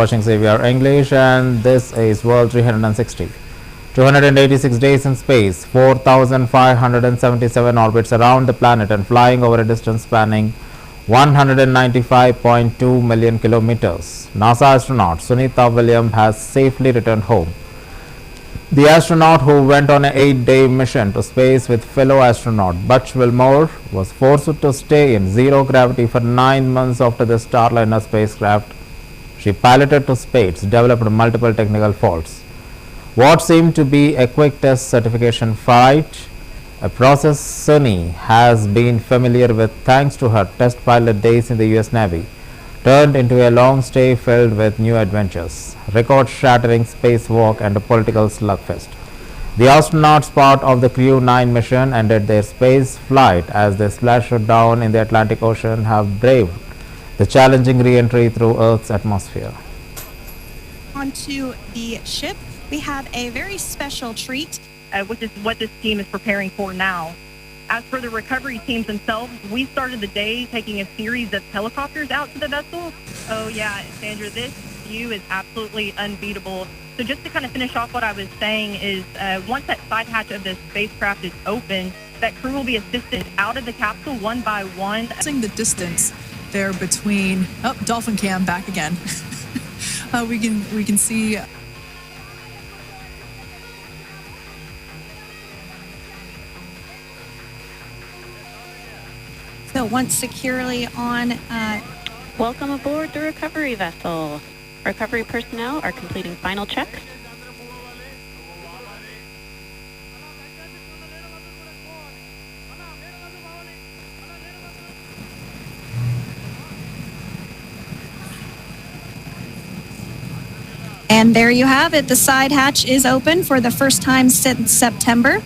Watching CVR English, and this is World 360. 286 days in space, 4,577 orbits around the planet and flying over a distance spanning 195.2 million kilometers. NASA astronaut Sunita Williams has safely returned home. The astronaut, who went on an 8-day mission to space with fellow astronaut Butch Wilmore, was forced to stay in zero gravity for 9 months after the Starliner spacecraft she piloted to space developed multiple technical faults. What seemed to be a quick test certification fight, a process Suni has been familiar with thanks to her test pilot days in the US Navy, turned into a long stay filled with new adventures, record-shattering spacewalk and a political slugfest. The astronauts, part of the Crew 9 mission, ended their space flight as they splashed down in the Atlantic Ocean, have braved the challenging re-entry through Earth's atmosphere. Onto the ship, we have a very special treat, which is what this team is preparing for now. As for the recovery teams themselves, we started the day taking a series of helicopters out to the vessel. Oh yeah, Sandra, this view is absolutely unbeatable. So just to kind of finish off what I was saying is once that side hatch of the spacecraft is open, that crew will be assisted out of the capsule one by one. The distance there between, dolphin cam back again. we can see so once securely on. Welcome aboard the recovery vessel. Recovery personnel are completing final checks. And there you have it. The side hatch is open for the first time since September.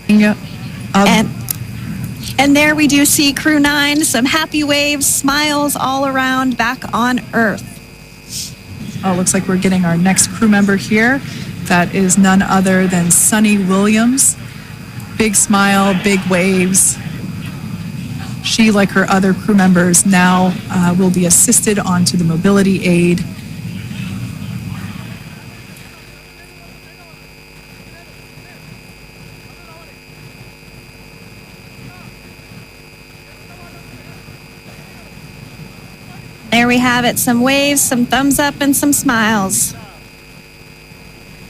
Yeah. And there we do see Crew 9, some happy waves, smiles all around back on Earth. Oh, looks like we're getting our next crew member here. That is none other than Sunny Williams. Big smile, big waves. She, like her other crew members, now will be assisted onto the mobility aid. There we have it, some waves, some thumbs up, and some smiles.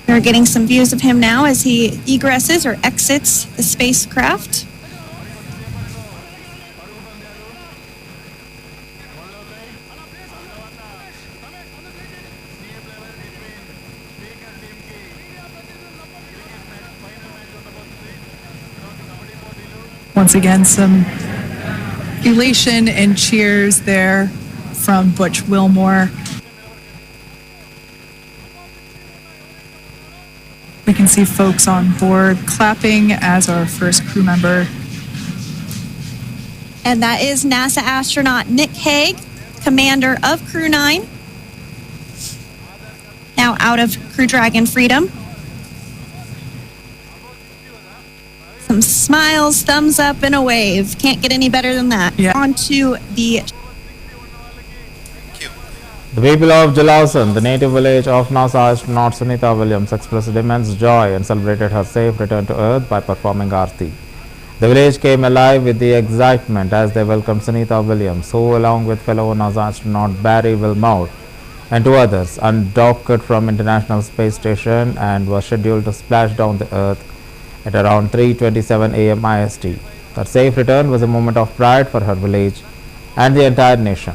We're getting some views of him now as he egresses or exits the spacecraft. Once again, some elation and cheers there from Butch Wilmore. We can see folks on board clapping as our first crew member. And that is NASA astronaut Nick Hague, commander of Crew 9, now out of Crew Dragon Freedom. Some smiles, thumbs up, and a wave. Can't get any better than that. Yeah. On to the... The people of Jalausan, the native village of NASA astronaut Sunita Williams, expressed immense joy and celebrated her safe return to Earth by performing Aarti. The village came alive with the excitement as they welcomed Sunita Williams, who, along with fellow NASA astronaut Barry Wilmore and 2 others, undocked from International Space Station and was scheduled to splash down the Earth at around 3:27 a.m. IST. Her safe return was a moment of pride for her village and the entire nation.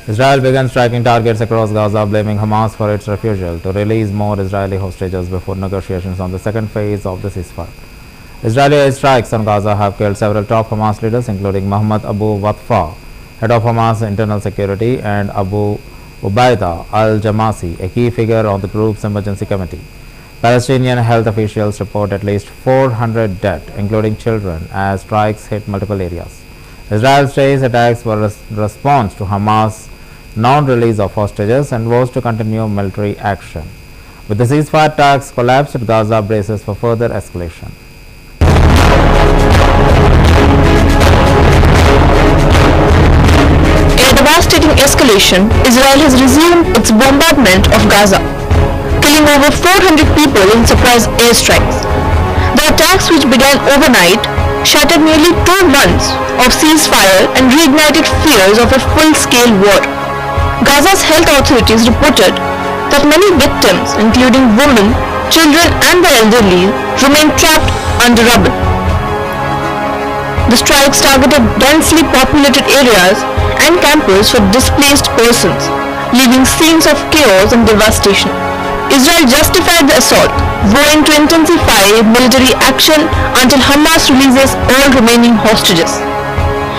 Israel began striking targets across Gaza, blaming Hamas for its refusal to release more Israeli hostages before negotiations on the second phase of the ceasefire. Israeli airstrikes on Gaza have killed several top Hamas leaders, including Mohammed Abu Watfa, head of Hamas Internal Security, and Abu Ubaida al-Jamasi, a key figure on the group's emergency committee. Palestinian health officials report at least 400 dead, including children, as strikes hit multiple areas. Israel says attacks were a response to Hamas' non-release of hostages and was to continue military action. With the ceasefire talks collapsed, Gaza braces for further escalation. In a devastating escalation, Israel has resumed its bombardment of Gaza, killing over 400 people in surprise airstrikes. The attacks, which began overnight, shattered nearly 2 months of ceasefire and reignited fears of a full-scale war. Gaza's health authorities reported that many victims, including women, children and the elderly, remain trapped under rubble. The strikes targeted densely populated areas and campus for displaced persons, leaving scenes of chaos and devastation. Israel justified the assault, vowing to intensify military action until Hamas releases all remaining hostages.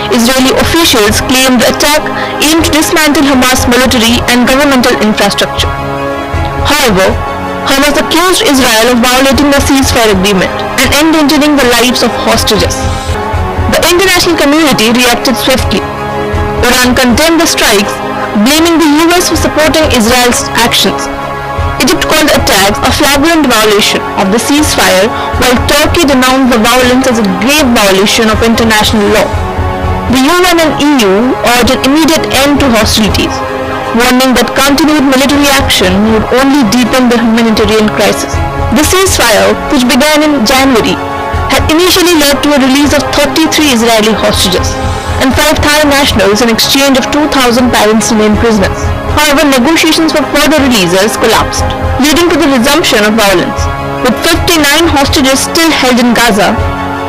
Israeli officials claimed the attack aimed to dismantle Hamas military and governmental infrastructure. However, Hamas accused Israel of violating the ceasefire agreement and endangering the lives of hostages. The international community reacted swiftly. Iran condemned the strikes, blaming the US for supporting Israel's actions. Egypt called the attacks a flagrant violation of the ceasefire, while Turkey denounced the violence as a grave violation of international law. The UN and EU urged an immediate end to hostilities, warning that continued military action would only deepen the humanitarian crisis. The ceasefire, which began in January, had initially led to a release of 33 Israeli hostages and 5 Thai nationals in exchange of 2,000 Palestinian prisoners. However, negotiations for further releases collapsed, leading to the resumption of violence. With 59 hostages still held in Gaza,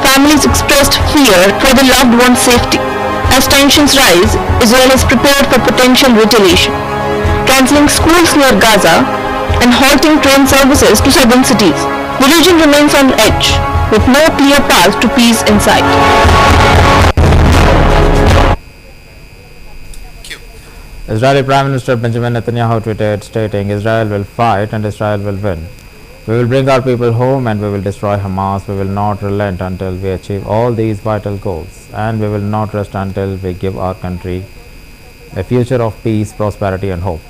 families expressed fear for their loved ones' safety. As tensions rise, Israel is prepared for potential retaliation, cancelling schools near Gaza and halting train services to southern cities. The region remains on edge, with no clear path to peace in sight. Israeli Prime Minister Benjamin Netanyahu tweeted, stating, "Israel will fight and Israel will win. We will bring our people home and we will destroy Hamas. We will not relent until we achieve all these vital goals, and we will not rest until we give our country a future of peace, prosperity and hope."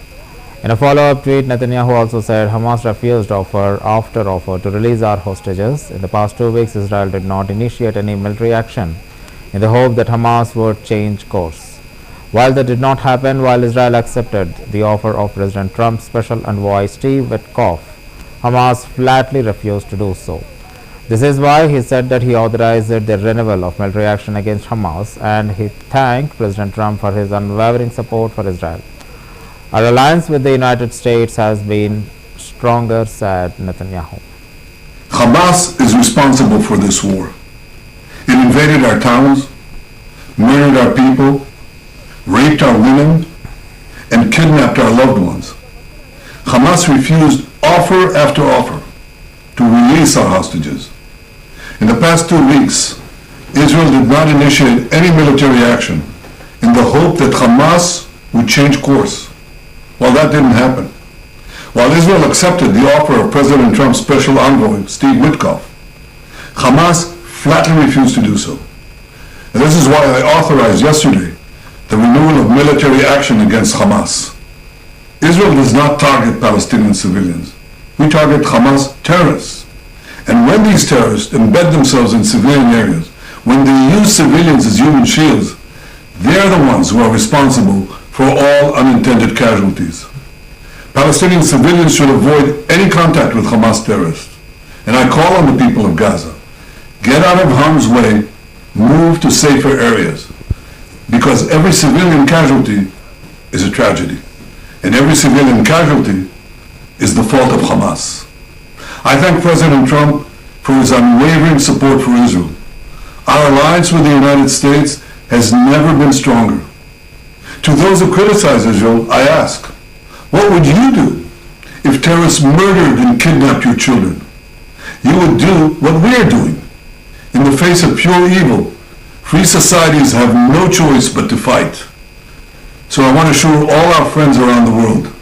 In a follow-up tweet, Netanyahu also said Hamas refused offer after offer to release our hostages. In the past 2 weeks, Israel did not initiate any military action in the hope that Hamas would change course. While that did not happen, while Israel accepted the offer of President Trump's special envoy Steve Witkoff, Hamas flatly refused to do so. This is why he said that he authorized the renewal of military action against Hamas, and he thanked President Trump for his unwavering support for Israel. Our alliance with the United States has been stronger, said Netanyahu. Hamas is responsible for this war. It invaded our towns, murdered our people, raped our women, and kidnapped our loved ones. Hamas refused offer after offer to release our hostages. In the past 2 weeks, Israel did not initiate any military action in the hope that Hamas would change course. Well, that didn't happen. While Israel accepted the offer of President Trump's special envoy, Steve Witkoff, Hamas flatly refused to do so. And this is why I authorized yesterday the renewal of military action against Hamas. Israel does not target Palestinian civilians. We target Hamas terrorists. And when these terrorists embed themselves in civilian areas, when they use civilians as human shields, they're the ones who are responsible for all unintended casualties. Palestinian civilians should avoid any contact with Hamas terrorists. And I call on the people of Gaza, get out of harm's way, move to safer areas. Because every civilian casualty is a tragedy, and every civilian casualty is the fault of Hamas. I thank President Trump for his unwavering support for Israel. Our alliance with the United States has never been stronger. To those who criticize Israel, I ask, what would you do if terrorists murdered and kidnapped your children? You would do what we're doing. In the face of pure evil, free societies have no choice but to fight. So I want to assure all our friends around the world,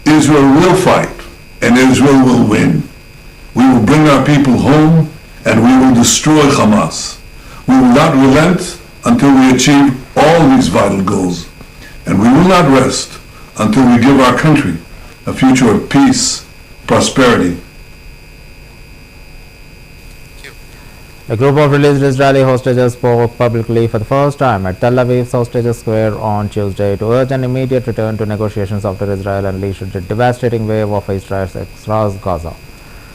Israel will fight and Israel will win. We will bring our people home and we will destroy Hamas. We will not relent until we achieve all these vital goals. And we will not rest until we give our country a future of peace, prosperity. A group of released Israeli hostages spoke publicly for the first time at Tel Aviv's Hostages Square on Tuesday to urge an immediate return to negotiations after Israel unleashed a devastating wave of airstrikes across Gaza,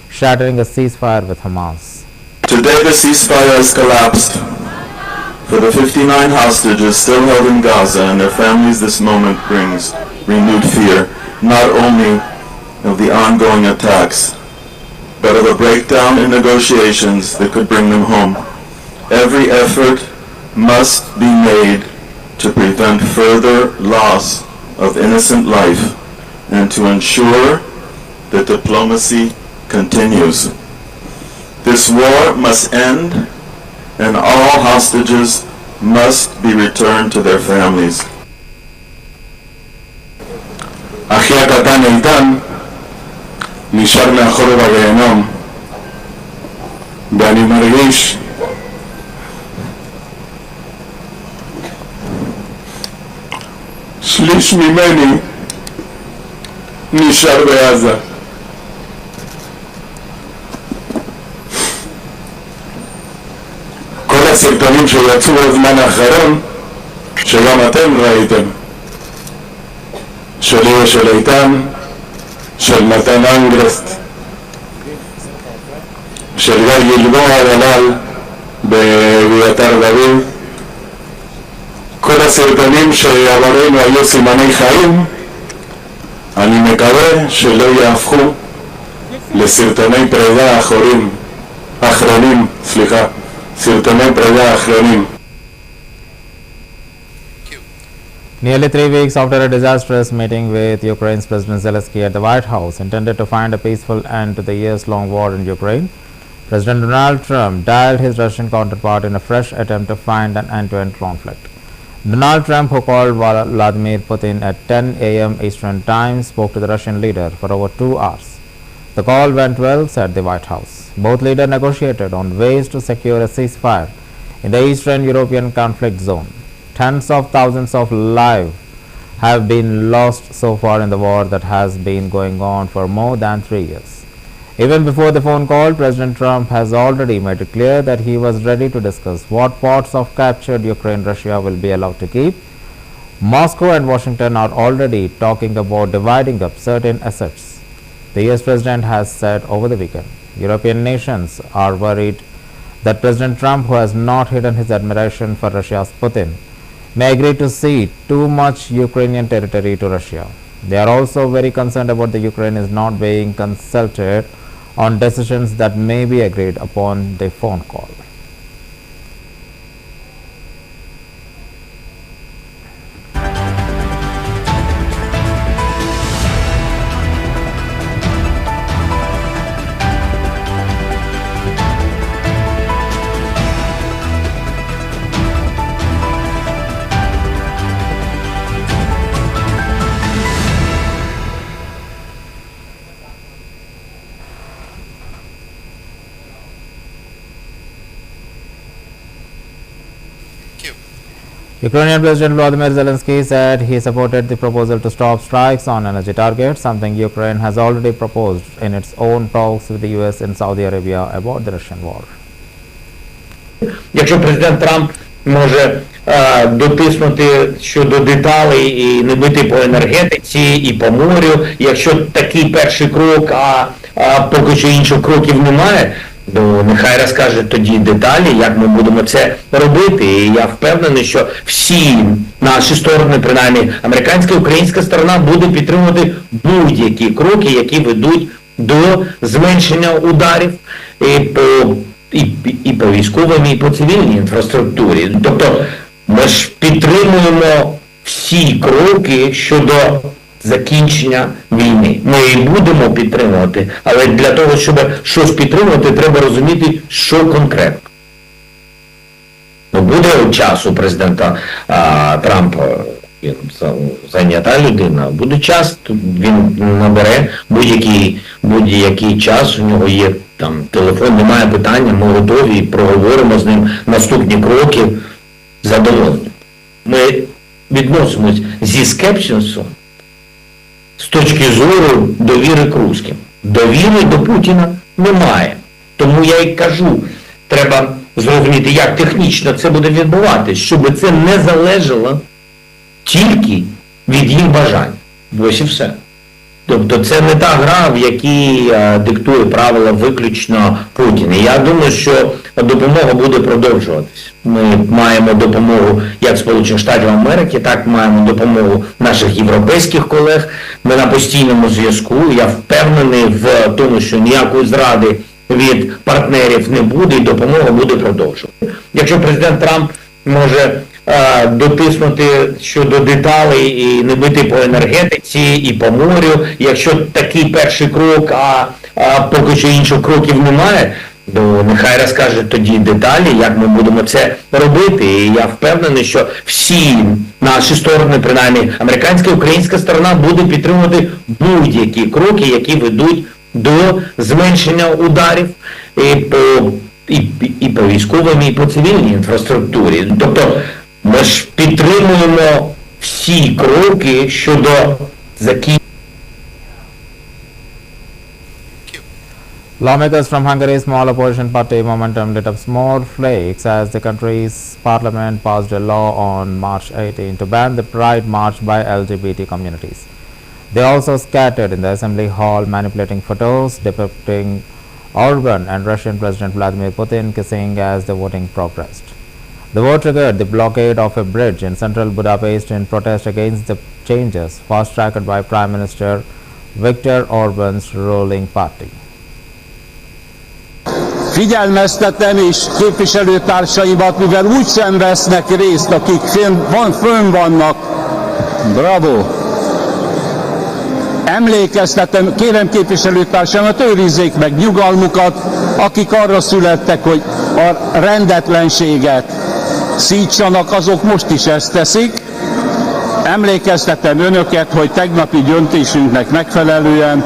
shattering a ceasefire with Hamas. Today the ceasefire has collapsed. For the 59 hostages still held in Gaza and their families, this moment brings renewed fear, not only of the ongoing attacks, but of a breakdown in negotiations that could bring them home. Every effort must be made to prevent further loss of innocent life and to ensure that diplomacy continues. This war must end and all hostages must be returned to their families. אחי הקטן איתן נשאר מאחור בגיהנום, ואני מרגיש שליש ממני נשאר בעזה. כל הסרטונים שיצאו בזמן האחרון, שגם אתם ראיתם, שלי ושל איתן, של מתן אנגרסט, של גיא גלבוע דלל באביתר דוד, כל הסרטונים שעבורנו היו סימני חיים, אני מקווה שלא יהפכו לסרטוני פרידה אחרונים, סרטוני פרידה אחרונים. Nearly 3 weeks after a disastrous meeting with Ukraine's President Zelensky at the White House intended to find a peaceful end to the years-long war in Ukraine, President Donald Trump dialed his Russian counterpart in a fresh attempt to find an end-to-end conflict. Donald Trump, who called Vladimir Putin at 10 a.m. Eastern Time, spoke to the Russian leader for over 2 hours. The call went well, said the White House. Both leaders negotiated on ways to secure a ceasefire in the Eastern European conflict zone. Tens of thousands of lives have been lost so far in the war that has been going on for more than 3 years. Even before the phone call, President Trump has already made it clear that he was ready to discuss what parts of captured Ukraine Russia will be allowed to keep. Moscow and Washington are already talking about dividing up certain assets. The US President has said over the weekend, European nations are worried that President Trump, who has not hidden his admiration for Russia's Putin, may agree to cede too much Ukrainian territory to Russia. They are also very concerned about the Ukraine is not being consulted on decisions that may be agreed upon the phone call. Ukrainian President Volodymyr Zelensky said he supported the proposal to stop strikes on energy targets, something Ukraine has already proposed in its own talks with the US and Saudi Arabia about the Russian war. Якщо президент Трамп може дотиснути щодо деталей і не бити по енергетиці і по морю, якщо такий перший крок, а поки що інших кроків немає, Нехай розкаже тоді деталі, як ми будемо це робити. І я впевнений, що всі наші сторони, принаймні американська і українська сторона, буде підтримувати будь-які кроки, які ведуть до зменшення ударів і по військовій, і по цивільній інфраструктурі. Тобто ми ж підтримуємо всі кроки щодо закінчення війни. Ми її будемо підтримувати, але для того, щоб щось підтримувати, треба розуміти, що конкретно. Буде час у президента Трампа, він зайнята людина, буде час, він набере будь-який час, у нього є там телефон, немає питання, ми готові, проговоримо з ним наступні кроки задоволені. Ми відносимось зі скепсисом з точки зору довіри к русским. Довіри до Путіна немає. Тому я і кажу, треба зрозуміти, як технічно це буде відбуватися, щоб це не залежало тільки від їх бажань. Ось і все. Тобто це не та гра, в якій диктує правила виключно Путін. І я думаю, що допомога буде продовжуватись. Ми маємо допомогу як Сполучених Штатів Америки, так маємо допомогу наших європейських колег. Ми на постійному зв'язку. Я впевнений в тому, що ніякої зради від партнерів не буде і допомога буде продовжувати. Якщо президент Трамп може дотиснути щодо деталей і не бити по енергетиці і по морю, якщо такий перший крок, а поки що інших кроків немає, то нехай розкаже тоді деталі, як ми будемо це робити. І я впевнений, що всі наші сторони, принаймні американська і українська сторона, буде підтримувати будь-які кроки, які ведуть до зменшення ударів і по військовій, і по цивільній інфраструктурі. Тобто ми ж підтримуємо всі кроки щодо закінчення. Lawmakers from Hungary's small opposition party Momentum lit up small flakes as the country's parliament passed a law on March 18 to ban the pride march by LGBT communities. They also scattered in the assembly hall, manipulating photos depicting Orban and Russian President Vladimir Putin kissing as the voting progressed. The vote triggered the blockade of a bridge in central Budapest in protest against the changes fast-tracked by Prime Minister Viktor Orban's ruling party. Figyelmeztetem is képviselőtársaimat, mivel úgysem vesznek részt, akik fönn vannak. Bravo! Emlékeztetem, kérem képviselőtársaimat, őrizzék meg nyugalmukat, akik arra születtek, hogy a rendetlenséget szítsanak, azok most is ezt teszik. Emlékeztetem önöket, hogy tegnapi döntésünknek megfelelően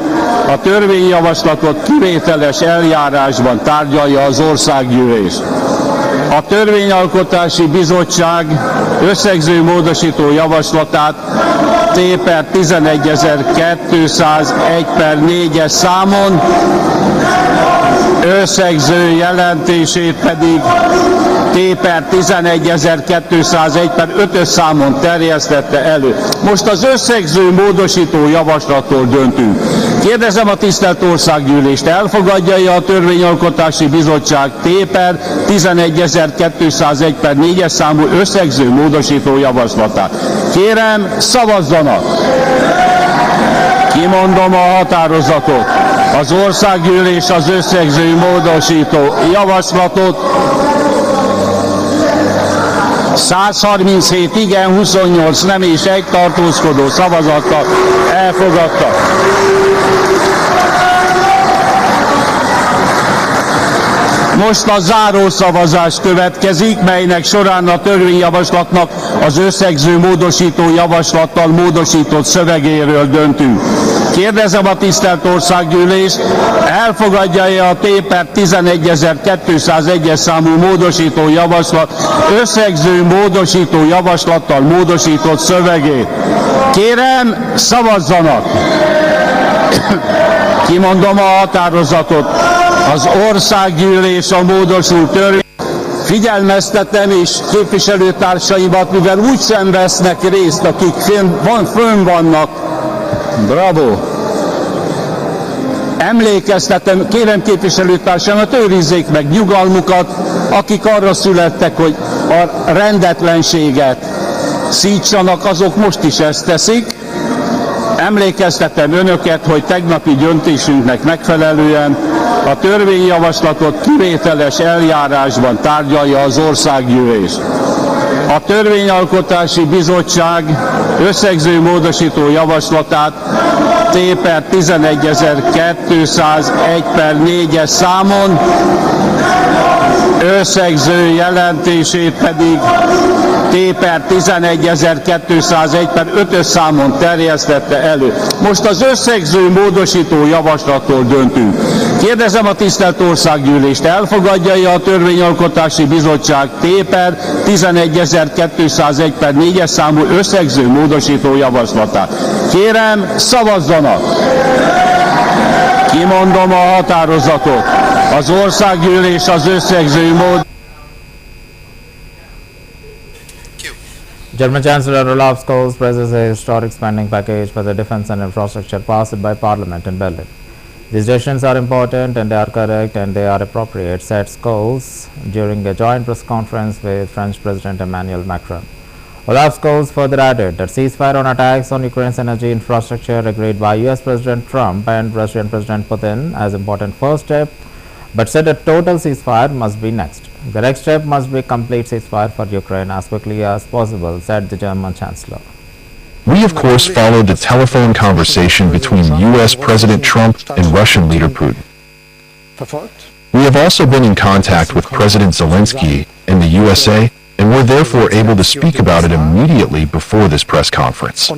a törvényjavaslatot kivételes eljárásban tárgyalja az országgyűlés. A Törvényalkotási Bizottság összegző módosító javaslatát T/11.201/4-es számon, összegző jelentését pedig T/11.201/5-ös számon terjesztette elő. Most az összegző módosító javaslatról döntünk. Kérdezem a tisztelt Országgyűlést, elfogadja-e a Törvényalkotási Bizottság T/11.201/4-es számú összegző módosító javaslatát? Kérem, szavazzanak! Kimondom a határozatot. Az Országgyűlés az összegző módosító javaslatot 137 igen, 28 nem és egy tartózkodó szavazattal elfogadta. Most a zárószavazás következik, melynek során a törvényjavaslatnak az összegző módosító javaslattal módosított szövegéről döntünk. Kérdezem a tisztelt Országgyűlést, elfogadja-e a T/11.201-es számú módosító javaslat összegző módosító javaslattal módosított szövegét? Kérem, szavazzanak! Kimondom a határozatot. Az Országgyűlés a módosult törvény. Figyelmeztetem is képviselőtársaimat, mivel úgysem vesznek részt, akik fönn vannak. Bravo! Emlékeztetem, kérem képviselőtársamat, őrizzék meg nyugalmukat, akik arra születtek, hogy a rendetlenséget szítsanak, azok most is ezt teszik. Emlékeztetem önöket, hogy tegnapi döntésünknek megfelelően a törvényjavaslatot kivételes eljárásban tárgyalja az országgyűlés. A Törvényalkotási Bizottság összegző módosító javaslatát T/11.201/4-es számon, összegző jelentését pedig T/11.201/5-ös számon terjesztette elő. Most az összegző módosító javaslatról döntünk. Kérdezem a tisztelt Országgyűlést, elfogadja-e a Törvényalkotási Bizottság T/11.201/4-es számú összegző módosító javaslatát? Kérem, szavazzanak! Kimondom a határozatot. Az Országgyűlés az összegző mód. German Chancellor Olaf Scholz praises a historic spending package for the defense and infrastructure passed by Parliament in Berlin. These decisions are important and they are correct and they are appropriate, said Scholz during a joint press conference with French President Emmanuel Macron. Olaf Scholz further added that ceasefire on attacks on Ukraine's energy infrastructure agreed by US President Trump and Russian President Putin as important first step, but said a total ceasefire must be next. The next step must be complete ceasefire for Ukraine as quickly as possible, said the German Chancellor. We, of course, followed the telephone conversation between U.S. President Trump and Russian leader Putin. We have also been in contact with President Zelensky in the USA and were therefore able to speak about it immediately before this press conference.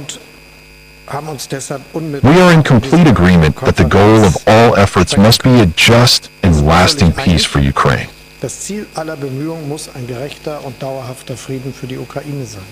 We are in complete agreement that the goal of all efforts must be a just and lasting peace for Ukraine. Das Ziel aller Bemühungen muss ein gerechter und dauerhafter Frieden für die Ukraine sein.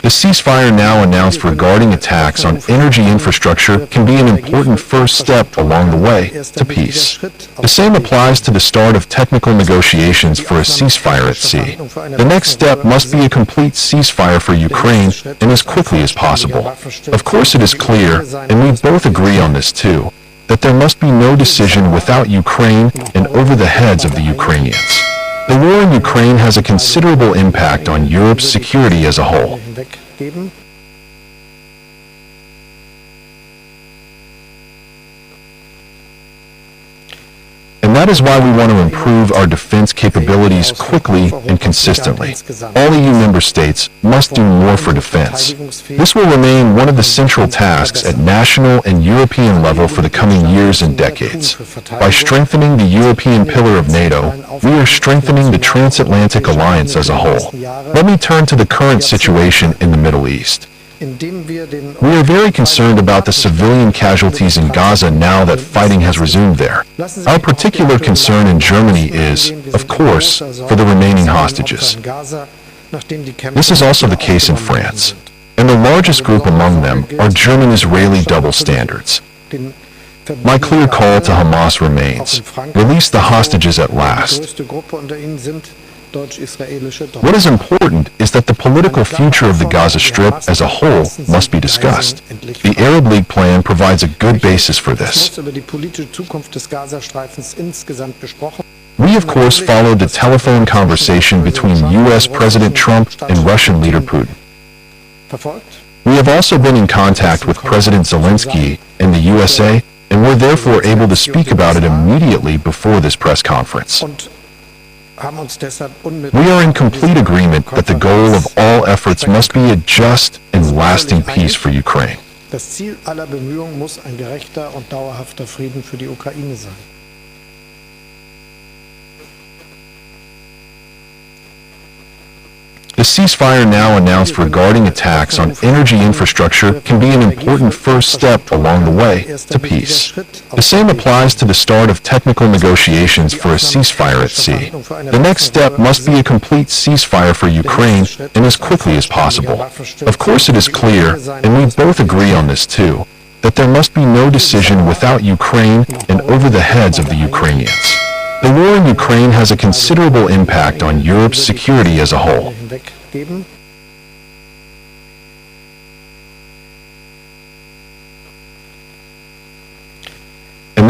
The ceasefire now announced regarding attacks on energy infrastructure can be an important first step along the way to peace. The same applies to the start of technical negotiations for a ceasefire at sea. The next step must be a complete ceasefire for Ukraine and as quickly as possible. Of course it is clear, and we both agree on this too, that there must be no decision without Ukraine and over the heads of the Ukrainians. The war in Ukraine has a considerable impact on Europe's security as a whole. And that is why we want to improve our defense capabilities quickly and consistently. All EU member states must do more for defense. This will remain one of the central tasks at national and European level for the coming years and decades. By strengthening the European pillar of NATO, we are strengthening the transatlantic alliance as a whole. Let me turn to the current situation in the Middle East. We are very concerned about the civilian casualties in Gaza now that fighting has resumed there. Our particular concern in Germany is, of course, for the remaining hostages. This is also the case in France, and the largest group among them are German-Israeli double standards. My clear call to Hamas remains: release the hostages at last. What is important is that the political future of the Gaza Strip as a whole must be discussed. The Arab League plan provides a good basis for this. We, of course, followed the telephone conversation between U.S. President Trump and Russian leader Putin. We have also been in contact with President Zelensky in the USA and were therefore able to speak about it immediately before this press conference. We are in complete agreement that the goal of all efforts must be a just and lasting peace for Ukraine. Das Ziel aller Bemühungen muss ein gerechter und dauerhafter Frieden für die Ukraine sein. The ceasefire now announced regarding attacks on energy infrastructure can be an important first step along the way to peace. The same applies to the start of technical negotiations for a ceasefire at sea. The next step must be a complete ceasefire for Ukraine and as quickly as possible. Of course it is clear, and we both agree on this too, that there must be no decision without Ukraine and over the heads of the Ukrainians. The war in Ukraine has a considerable impact on Europe's security as a whole.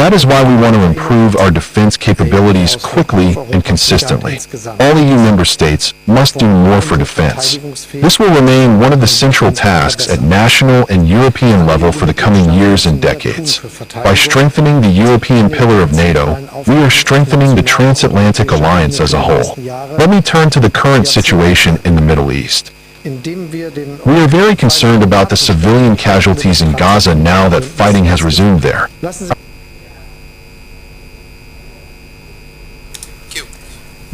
that is why we want to improve our defense capabilities quickly and consistently. All EU member states must do more for defense. This will remain one of the central tasks at national and European level for the coming years and decades. By strengthening the European pillar of NATO, we are strengthening the transatlantic alliance as a whole. Let me turn to the current situation in the Middle East. We are very concerned about the civilian casualties in Gaza now that fighting has resumed there.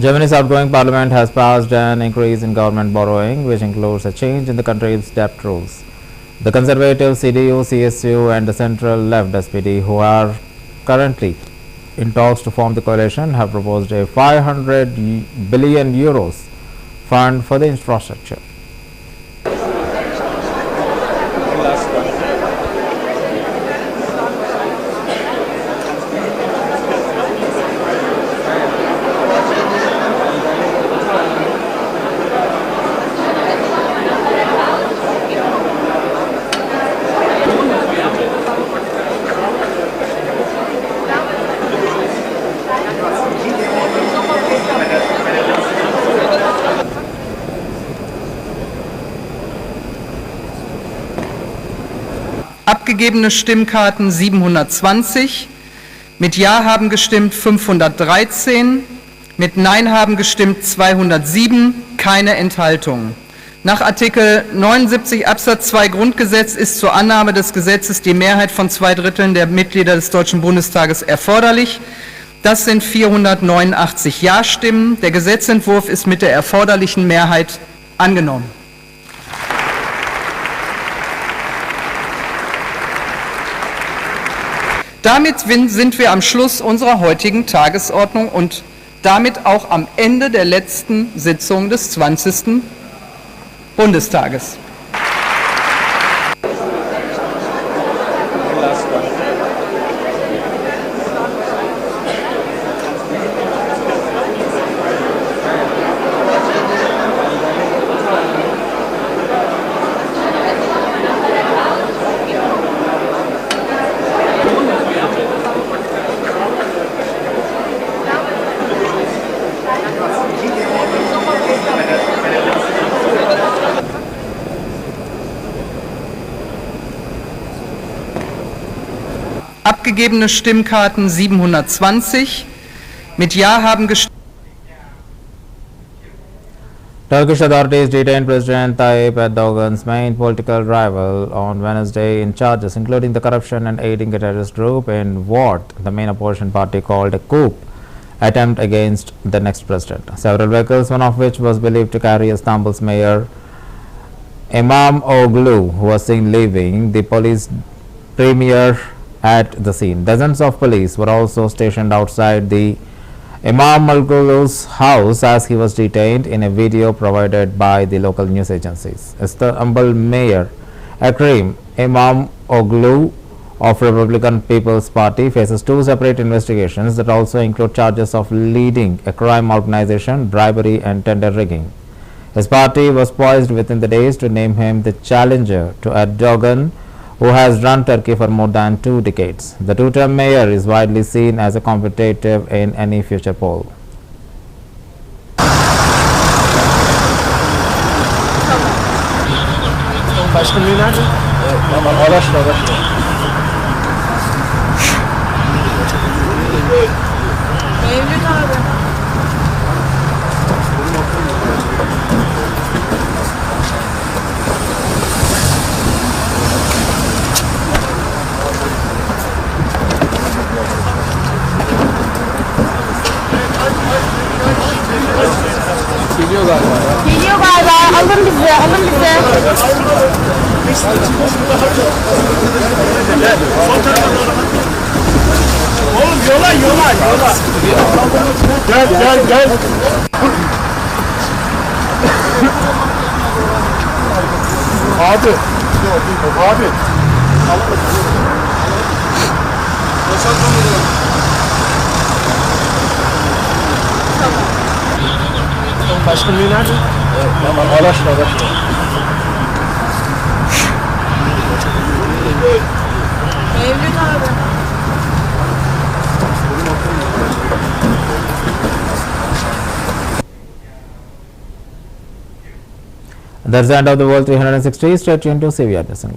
Germany's outgoing parliament has passed an increase in government borrowing, which includes a change in the country's debt rules. The conservative CDU, CSU and the central-left SPD, who are currently in talks to form the coalition, have proposed a 500 billion euros fund for the infrastructure. Abgegebene Stimmkarten 720, mit Ja haben gestimmt 513, mit Nein haben gestimmt 207, keine Enthaltungen. Nach Artikel 79 Absatz 2 Grundgesetz ist zur Annahme des Gesetzes die Mehrheit von 2/3 der Mitglieder des Deutschen Bundestages erforderlich. Das sind 489 Ja-Stimmen. Der Gesetzentwurf ist mit der erforderlichen Mehrheit angenommen. Damit sind wir am Schluss unserer heutigen Tagesordnung und damit auch am Ende der letzten Sitzung des 20. Bundestages. Abgegebene Stimmkarten 720, mit Ja haben gestimmt. Turkish authorities detained President Tayyip Erdogan's main political rival on Wednesday in charges including the corruption and aiding a terrorist group in what the main opposition party called a coup attempt against the next president. Several vehicles, one of which was believed to carry Istanbul's mayor Imam Oglu, who was seen leaving the police premier at the scene. Dozens of police were also stationed outside the Imam Oglu's house as he was detained in a video provided by the local news agencies. Istanbul Mayor Ekrem Imamoglu of Republican People's Party faces two separate investigations that also include charges of leading a crime organization, bribery and tender rigging. His party was poised within the days to name him the challenger to Erdogan, who has run Turkey for more than 2 decades. The two-term mayor is widely seen as a competitive in any future poll. Geliyor galiba. Alın bizi, alın bizi. Oğlum yola. Gel. Abi. Başkanlığı nerede? Araçla. Mevlüt abi. That's the end of the World 360. Stay tuned to CVR News English.